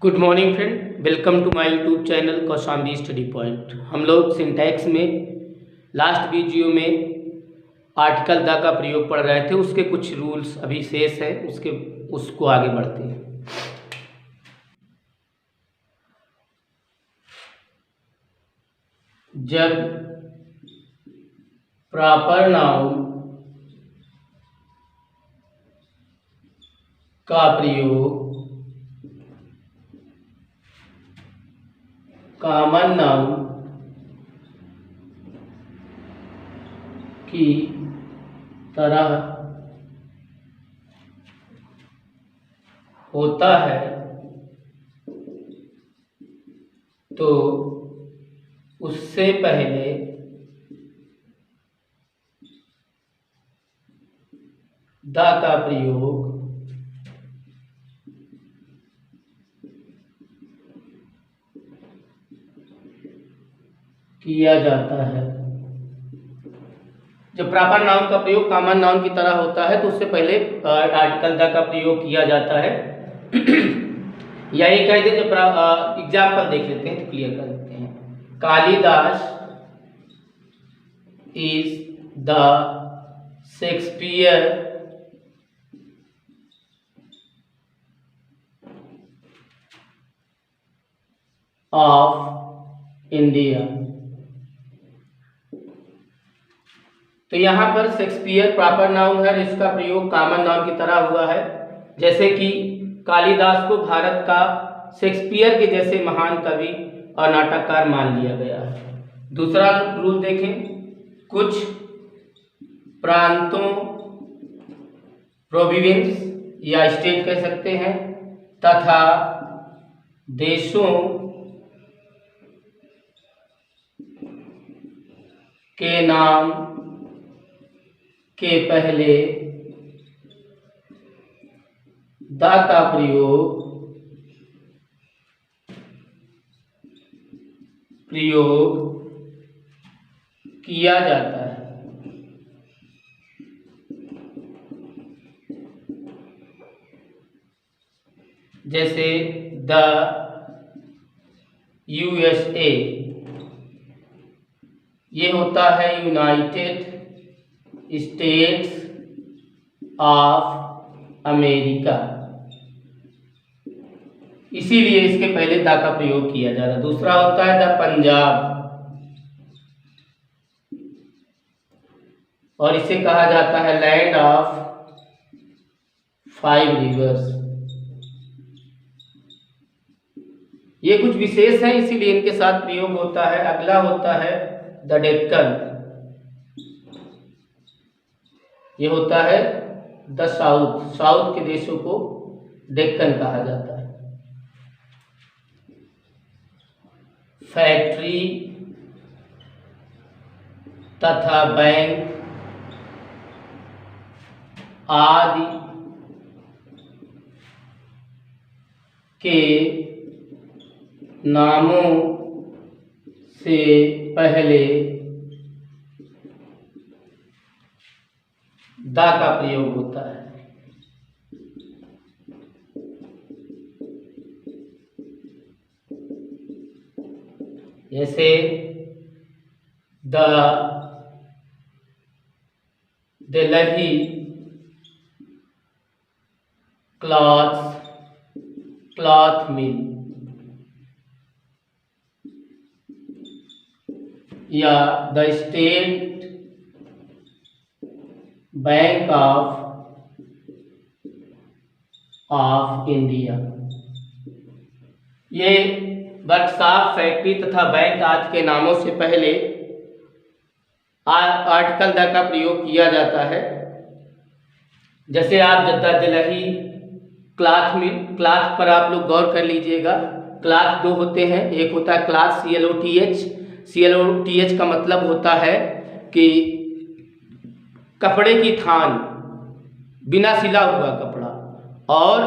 Good morning friend, welcome to my YouTube channel Kaushambi study point. हम लोग syntax में last video में article the का प्रयोग पढ़ रहे थे। उसके कुछ रूल्स अभी शेष है, उसको आगे बढ़ते हैं। जब प्रॉपर नाउन का प्रयोग कॉमन नाउन की तरह होता है तो उससे पहले द का प्रयोग किया जाता है। जब प्रॉपर नाउन का प्रयोग कॉमन नाउन की तरह होता है तो उससे पहले आर्टिकल द का प्रयोग किया जाता है। या ये कह दें, जब एग्जाम्पल देख लेते हैं तो क्लियर कर देते हैं। Kalidas is the Shakespeare of India. तो यहाँ पर शेक्सपियर प्रॉपर नाउन है, इसका प्रयोग कॉमन नाउन की तरह हुआ है। जैसे कि कालिदास को भारत का शेक्सपियर के जैसे महान कवि और नाटककार मान लिया गया है। दूसरा रूल देखें, कुछ प्रांतों, प्रोविंस या स्टेट कह सकते हैं, तथा देशों के नाम के पहले द का प्रयोग किया जाता है। जैसे द USA, ये होता है यूनाइटेड स्टेट्स ऑफ अमेरिका, इसीलिए इसके पहले द का प्रयोग किया जा रहा है। दूसरा होता है द पंजाब, और इसे कहा जाता है लैंड ऑफ 5 रिवर्स। ये कुछ विशेष है, इसीलिए इनके साथ प्रयोग होता है। अगला होता है द डेक्कन, ये होता है द साउथ के देशों को डेक्कन कहा जाता है। फैक्ट्री तथा बैंक आदि के नामों से पहले द का प्रयोग होता है। जैसे द दिल्ली क्लॉथ मिल, या the state bank of India. ये वर्कशॉप, फैक्ट्री तथा बैंक आदि के नामों से पहले आर्टिकल द का प्रयोग किया जाता है। जैसे आप the Delhi cloth mill, cloth पर आप लोग गौर कर लीजिएगा। क्लॉथ दो होते हैं, एक होता है क्लॉथ CLOTH का मतलब होता है कि कपड़े की थान, बिना सिला हुआ कपड़ा, और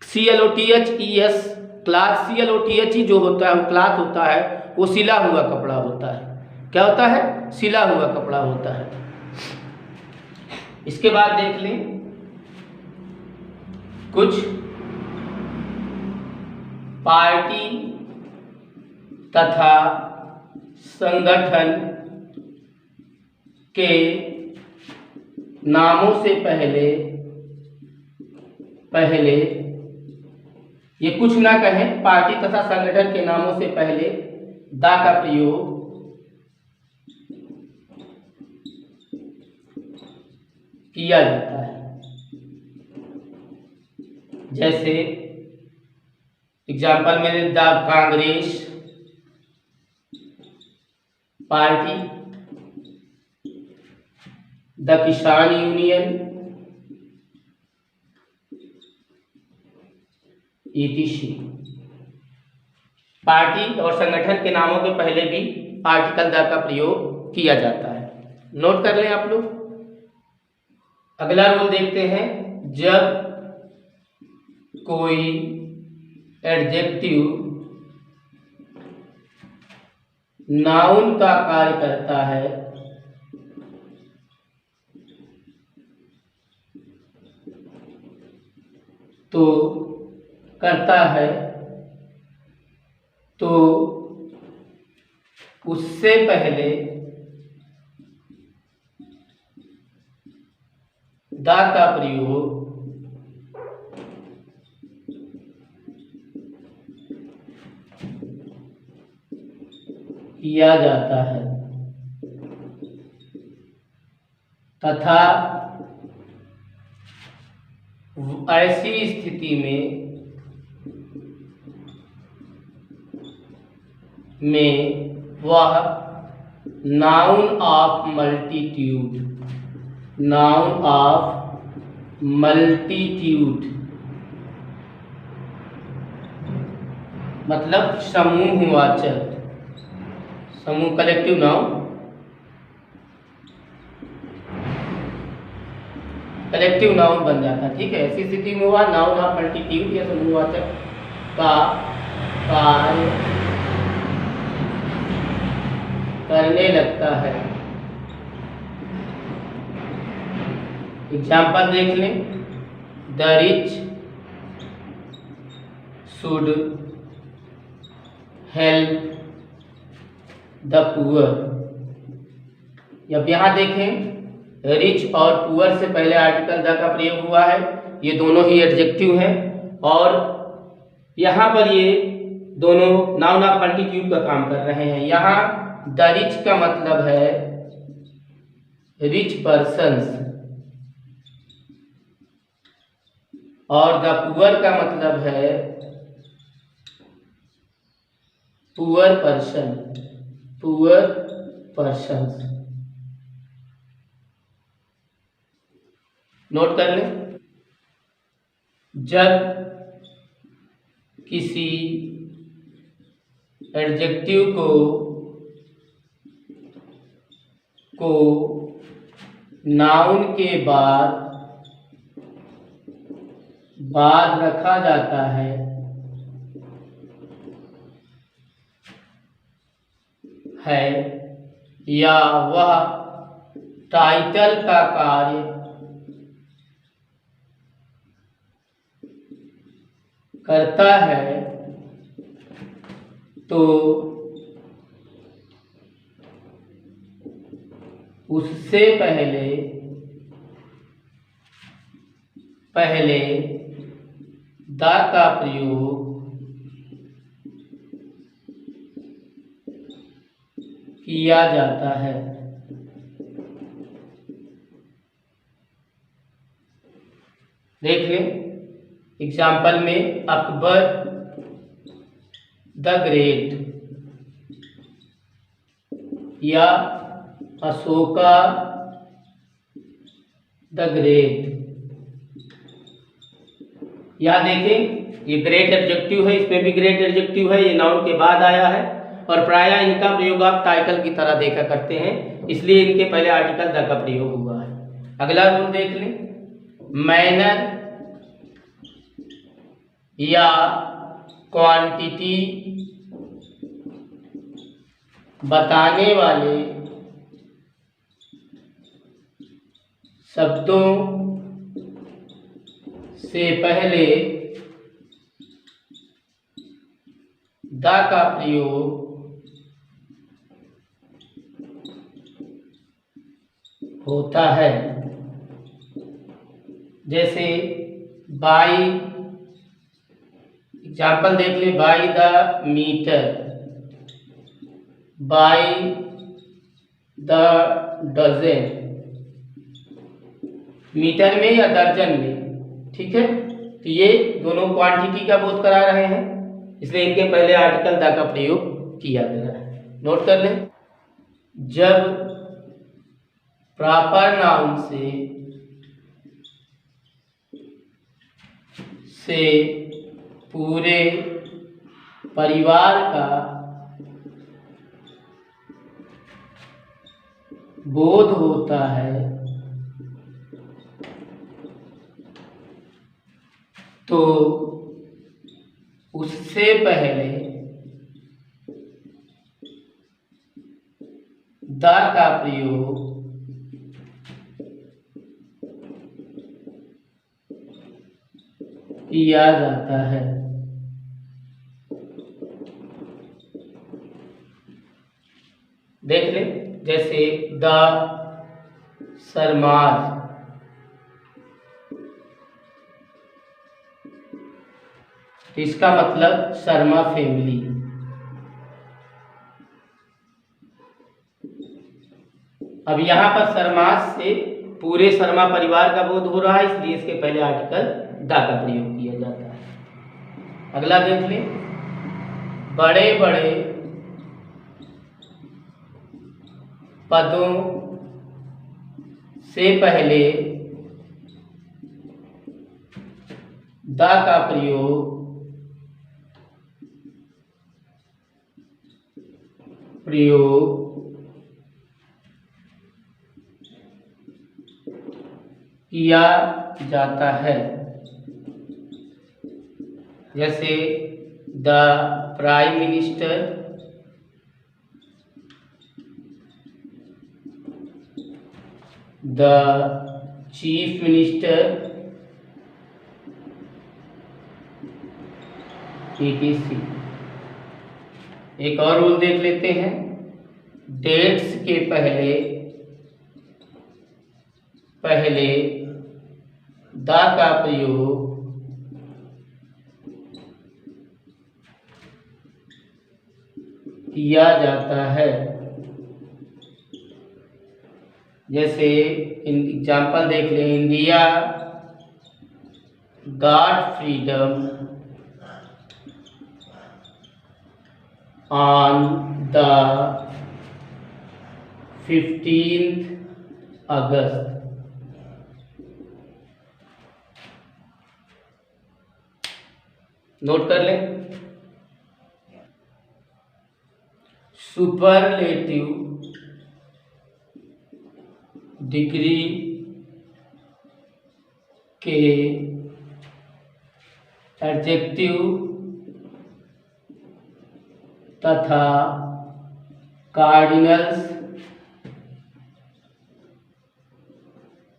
CLOTHES क्लॉथ CLOTH जो होता है वो क्लॉथ होता है, वो सिला हुआ कपड़ा होता है। क्या होता है? सिला हुआ कपड़ा होता है। इसके बाद देख लें कुछ पार्टी तथा संगठन के नामों से पहले ये कुछ ना कहें, पार्टी तथा संगठन के नामों से पहले दा का प्रयोग किया जाता है। जैसे एग्जाम्पल में द कांग्रेस पार्टी, द किसान यूनियन, etc। पार्टी और संगठन के नामों के पहले भी आर्टिकल द का प्रयोग किया जाता है। नोट कर लें आप लोग। अगला रूल देखते हैं। जब कोई एडजेक्टिव नाउन का कार्य करता है तो उससे पहले द का प्रयोग किया जाता है तथा ऐसी स्थिति में वह नाउन ऑफ मल्टीट्यूड मतलब समूहवाचक, समूह कलेक्टिव नाउन, कलेक्टिव नाउन बन जाता है। ठीक है, ऐसी स्थिति में हुआ नाउन ऑफ मल्टीट्यूड या समूहवाचक का कार्य करने लगता है। एग्जाम्पल देख लें। The rich should help the poor. अब यहाँ देखें, रिच और पुअर से पहले आर्टिकल द का प्रयोग हुआ है। ये दोनों ही एडजेक्टिव हैं और यहाँ पर ये दोनों नाउन ऑफ मल्टीट्यूड का काम कर रहे हैं। यहाँ द रिच का मतलब है रिच पर्सन्स और द पुअर का मतलब है पुअर पर्सन्स। नोट कर लें। जब किसी एडजेक्टिव को नाउन के बाद रखा जाता है या वह टाइटल का कार्य करता है तो उससे पहले द का प्रयोग किया जाता है। देख लें एग्जाम्पल में, अकबर द ग्रेट या अशोका द ग्रेट। यहाँ देखें, ये ग्रेट एडजेक्टिव है, इसमें भी ग्रेट एडजेक्टिव है, ये नाउन के बाद आया है और प्रायः इनका प्रयोग आप टाइटल की तरह देखा करते हैं, इसलिए इनके पहले आर्टिकल द का प्रयोग हुआ है। अगला रूल देख लें। मैनर या क्वांटिटी बताने वाले शब्दों से पहले द का प्रयोग होता है। जैसे बाई, एग्जाम्पल देख ले, by the metre, by the dozen, metre में या दर्जन में, ठीक है। तो ये दोनों क्वांटिटी का बोध करा रहे हैं, इसलिए इनके पहले आर्टिकल द का प्रयोग किया गया है। नोट कर लें। जब प्रॉपर नाउन से पूरे परिवार का बोध होता है तो उससे पहले द का प्रयोग किया जाता है। देख ले, जैसे द सरमाज, इसका मतलब शर्मा फैमिली। अब यहाँ पर सरमाज से पूरे शर्मा परिवार का बोध हो रहा है, इसलिए इसके पहले आर्टिकल द का प्रयोग किया जाता है। अगला देख ले, बड़े बड़े पदों से पहले द का प्रयोग किया जाता है। जैसे the prime minister, the chief minister, etc। एक और रूल देख लेते हैं, डेट्स के पहले द का प्रयोग किया जाता है। जैसे एग्जाम्पल देख लें, India got freedom on the 15th August. Note कर लें। सुपरलेटिव डिग्री के एडजेक्टिव तथा कार्डिनल्स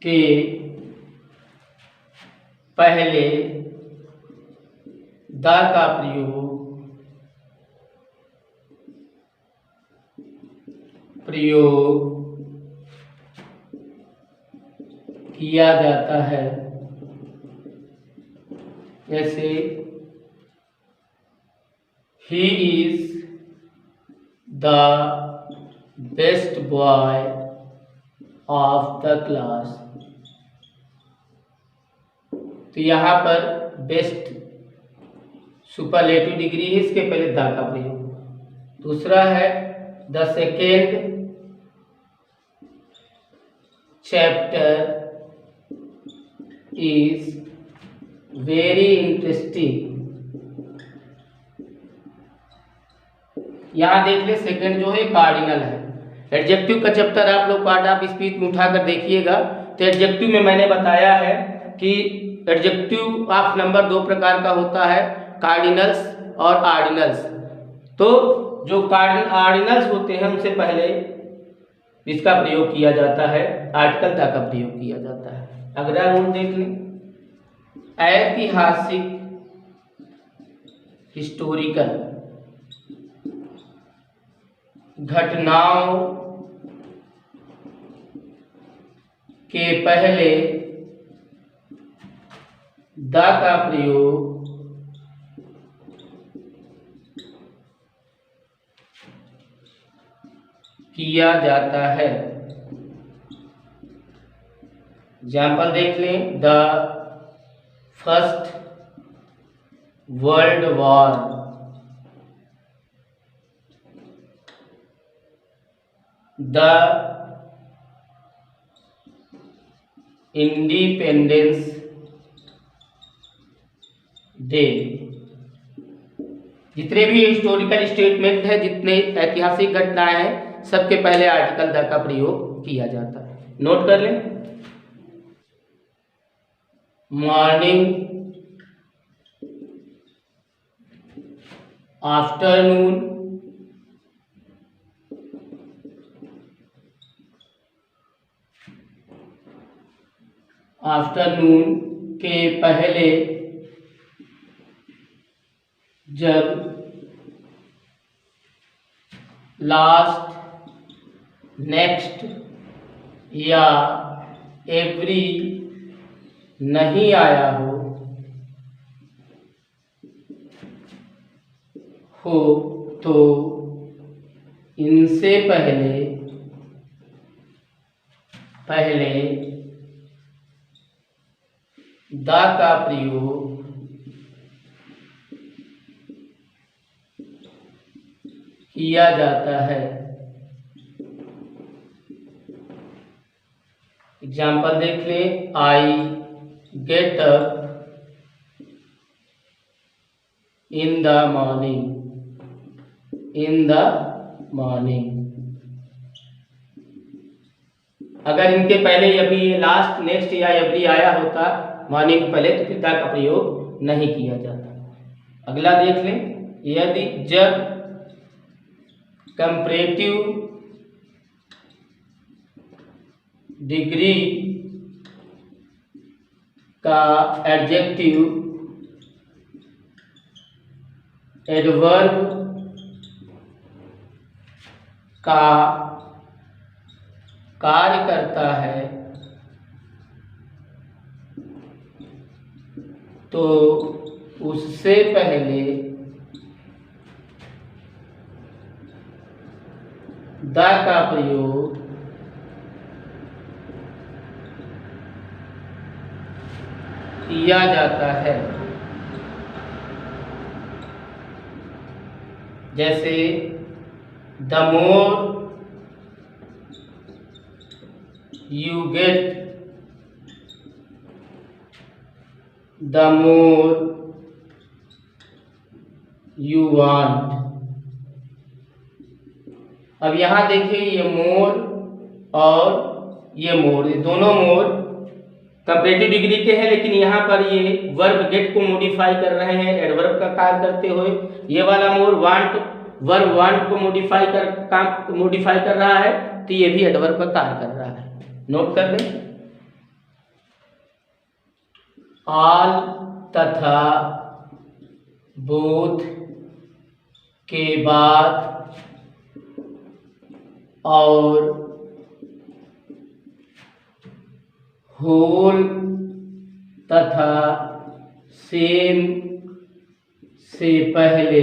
के पहले द का प्रयोग किया जाता है। जैसे he is the best boy of the class. तो यहाँ पर बेस्ट सुपरलेटिव डिग्री है, इसके पहले द का प्रयोग। दूसरा है the second chapter is very interesting. यहाँ देख ले, सेकंड जो है कार्डिनल है। एडजेक्टिव का चैप्टर आप लोग पार्ट ऑफ स्पीच में उठाकर देखिएगा, तो एडजेक्टिव में मैंने बताया है कि एडजेक्टिव ऑफ नंबर दो प्रकार का होता है, कार्डिनल्स और ऑर्डिनल्स। तो जो ऑर्डिनल्स होते हैं उनसे पहले इसका प्रयोग किया जाता है, आर्टिकल द का प्रयोग किया जाता है। अगला रूल देख लें, ऐतिहासिक हिस्टोरिकल घटनाओं के पहले द का प्रयोग किया जाता है। एग्जाम्पल देख लें, the first world war, the independence day. जितने भी हिस्टोरिकल स्टेटमेंट है, जितने ऐतिहासिक घटनाएं हैं, सबके पहले आर्टिकल द का प्रयोग किया जाता है। नोट कर लें, मॉर्निंग, आफ्टरनून, आफ्टरनून के पहले जब लास्ट, नेक्स्ट या एवरी नहीं आया हो तो इनसे पहले द का प्रयोग किया जाता है। एग्जाम्पल देख लें, I get up in the morning, in the morning. अगर इनके पहले अभी लास्ट, नेक्स्ट या एवरी आया होता मॉर्निंग के पहले, तो फिर द का प्रयोग नहीं किया जाता। अगला देख लें, यदि जब कंपैरेटिव डिग्री का एडजेक्टिव एडवर्ब का कार्य करता है तो उससे पहले द का प्रयोग किया जाता है। जैसे the more you get, the more you want। अब यहां देखिए, ये मोर और ये मोर, ये दोनों मोर कंपैरेटिव डिग्री के हैं, लेकिन यहाँ पर ये वर्ब गेट को मॉडिफाई कर रहे हैं एडवर्ब का कार्य करते हुए। ये वाला मोर वांट, वर्ब वांट को मॉडिफाई कर रहा है, तो ये भी एडवर्ब का कार्य कर रहा है। नोट कर लें, ऑल तथा बोथ के बाद और होल तथा सेम से पहले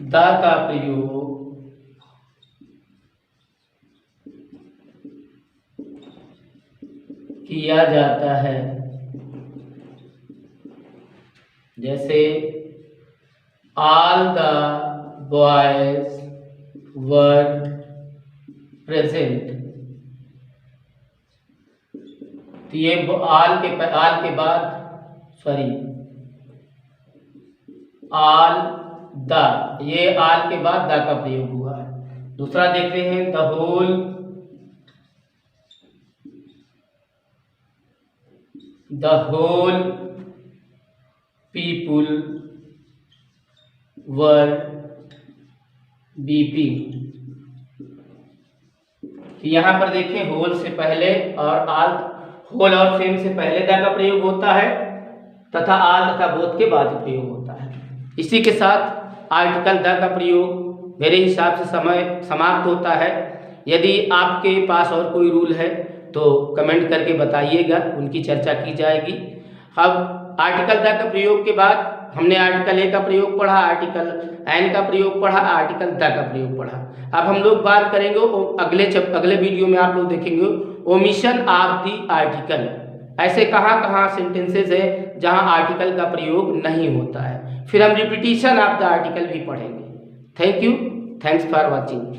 द का प्रयोग किया जाता है। जैसे all the boys were present, तो ये ऑल के बाद ऑल द, ये ऑल के बाद द का प्रयोग हुआ है। दूसरा देखते हैं, the whole, the whole people were weeping। यहाँ पर देखें, होल से पहले और आल, होल और सेम से पहले द का प्रयोग होता है तथा आल तथा बोथ के बाद प्रयोग होता है। इसी के साथ आर्टिकल द का प्रयोग मेरे हिसाब से समय समाप्त होता है। यदि आपके पास और कोई रूल है तो कमेंट करके बताइएगा, उनकी चर्चा की जाएगी। अब आर्टिकल द का प्रयोग के बाद हमने आर्टिकल ए का प्रयोग पढ़ा, आर्टिकल एन का प्रयोग पढ़ा, आर्टिकल द का प्रयोग पढ़ा। अब हम लोग बात करेंगे अगले वीडियो में आप लोग देखेंगे ओमिशन ऑफ द आर्टिकल। ऐसे कहाँ कहाँ सेंटेंसेस है जहाँ आर्टिकल का प्रयोग नहीं होता है। फिर हम रिपीटिशन ऑफ द आर्टिकल भी पढ़ेंगे। Thank you, thanks for watching.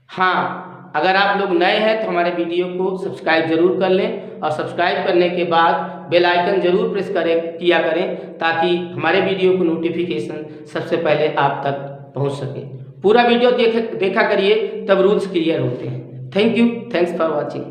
हाँ, अगर आप लोग नए हैं तो हमारे वीडियो को सब्सक्राइब जरूर कर लें और सब्सक्राइब करने के बाद बेल आइकन जरूर प्रेस किया करें ताकि हमारे वीडियो को नोटिफिकेशन सबसे पहले आप तक पहुंच सके। पूरा वीडियो देखा करिए, तब रूल्स क्लियर होते हैं। Thank you, thanks for watching.